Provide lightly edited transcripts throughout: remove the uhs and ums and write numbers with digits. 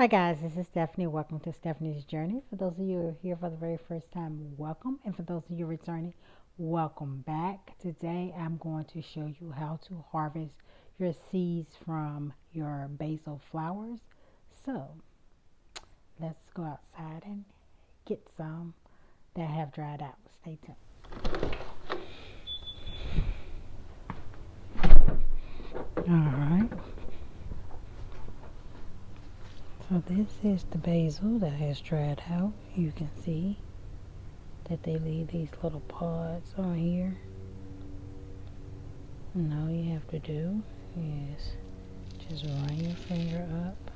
Hi guys, this is Stephanie. Welcome to Stephanie's Journey. For those of you who are here for the very first time, welcome. And for those of you returning, welcome back. Today I'm going to show you how to harvest your seeds from your basil flowers. So let's go outside and get some that have dried out. Stay tuned. Alright. So this is the basil that has dried out. You can see that they leave these little pods on here. And all you have to do is just run your finger up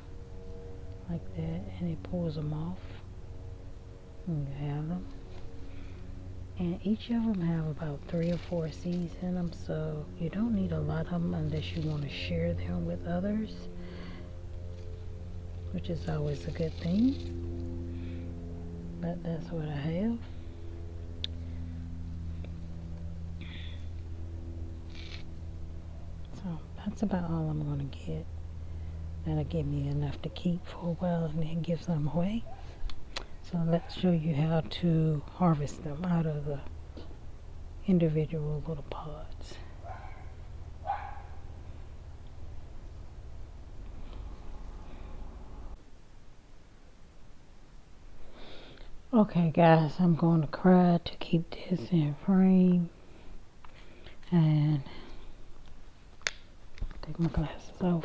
like that and it pulls them off. And you have them. And each of them have about 3 or 4 seeds in them, so you don't need a lot of them unless you want to share them with others, which is always a good thing. But that's what I have. So that's about all I'm going to get. That'll give me enough to keep for a while and then give some away. So let's show you how to harvest them out of the individual little pods. Okay guys, I'm going to try to keep this in frame and take my glasses off.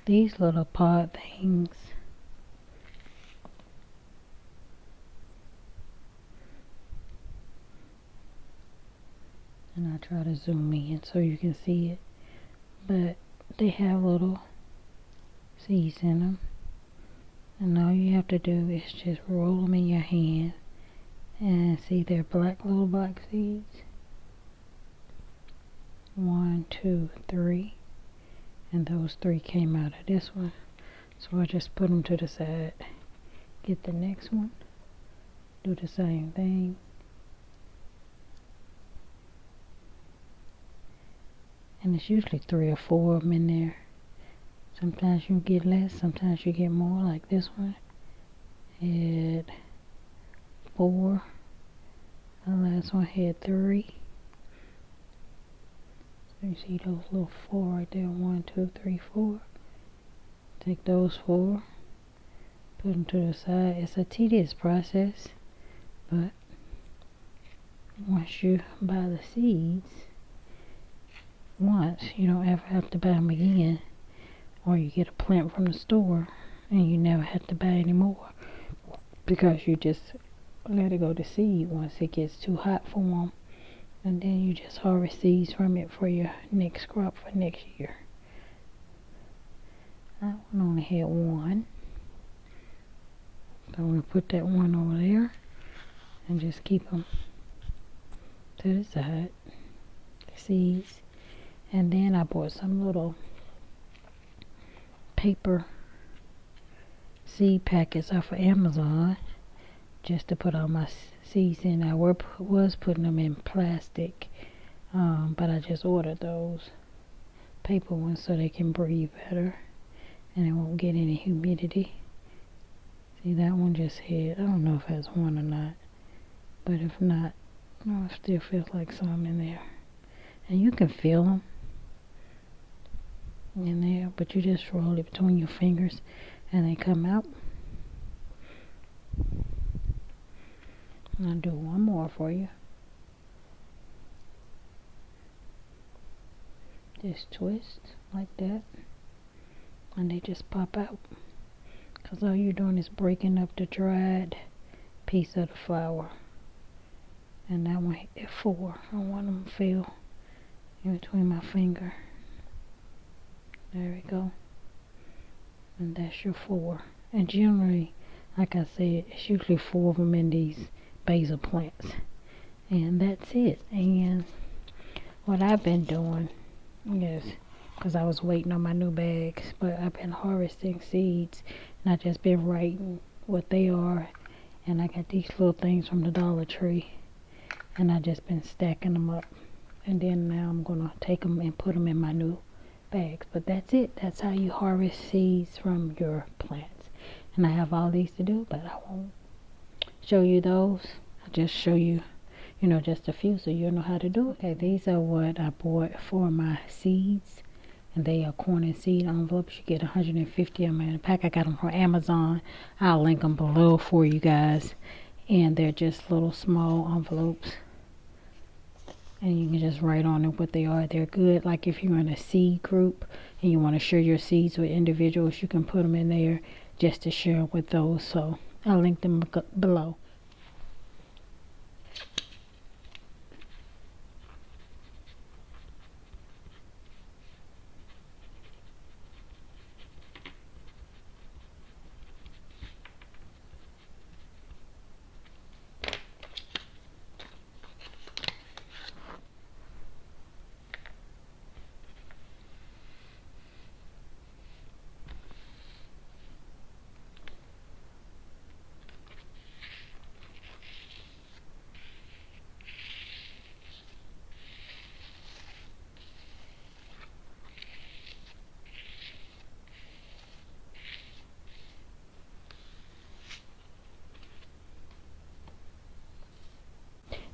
These little pod things and I try to zoom in so you can see it, but they have little seeds in them, and all you have to do is just roll them in your hand and see they're little black seeds. 1, 2, 3, and those 3 came out of this one, so I just put them to the side. Get the next one, do the same thing. And it's usually 3 or 4 of them in there. Sometimes you get less, sometimes you get more, like this one had 4. The last one had 3. So you see those little 4 right there, 1, 2, 3, 4. Take those 4, put them to the side. It's a tedious process, but once you buy the seeds once, you don't ever have to buy them again, or you get a plant from the store and you never have to buy any more because you just let it go to seed once it gets too hot for them, and then you just harvest seeds from it for your next crop for next year. That one only had 1, so I'm going to put that one over there and just keep them to the side, the seeds. And then I bought some little paper seed packets off of Amazon just to put all my seeds in. I was putting them in plastic, but I just ordered those paper ones so they can breathe better and it won't get any humidity. See, that one just had, I don't know if it has 1 or not, but if not, no, it still feels like some in there. And you can feel them in there, but you just roll it between your fingers and they come out. I'll do one more for you. Just twist like that and they just pop out, because all you're doing is breaking up the dried piece of the flower. And that one hit 4. I want them to feel in between my finger. There we go. And that's your 4. And generally, like I said, it's usually 4 of them in these basil plants. And that's it. And what I've been doing is, because I was waiting on my new bags, but I've been harvesting seeds and I've just been writing what they are. And I got these little things from the Dollar Tree and I just been stacking them up. And then now I'm going to take them and put them in my new bags. But that's it. That's how you harvest seeds from your plants. And I have all these to do, but I won't show you those. I'll just show you, just a few so you'll know how to do it. Okay, these are what I bought for my seeds. And they are corn and seed envelopes. You get 150 of them in a pack. I got them from Amazon. I'll link them below for you guys. And they're just little small envelopes. And you can just write on it what they are. They're good. Like if you're in a seed group and you want to share your seeds with individuals, you can put them in there just to share with those. So I'll link them below.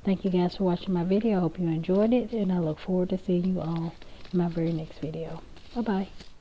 Thank you guys for watching my video. I hope you enjoyed it, and I look forward to seeing you all in my very next video. Bye bye.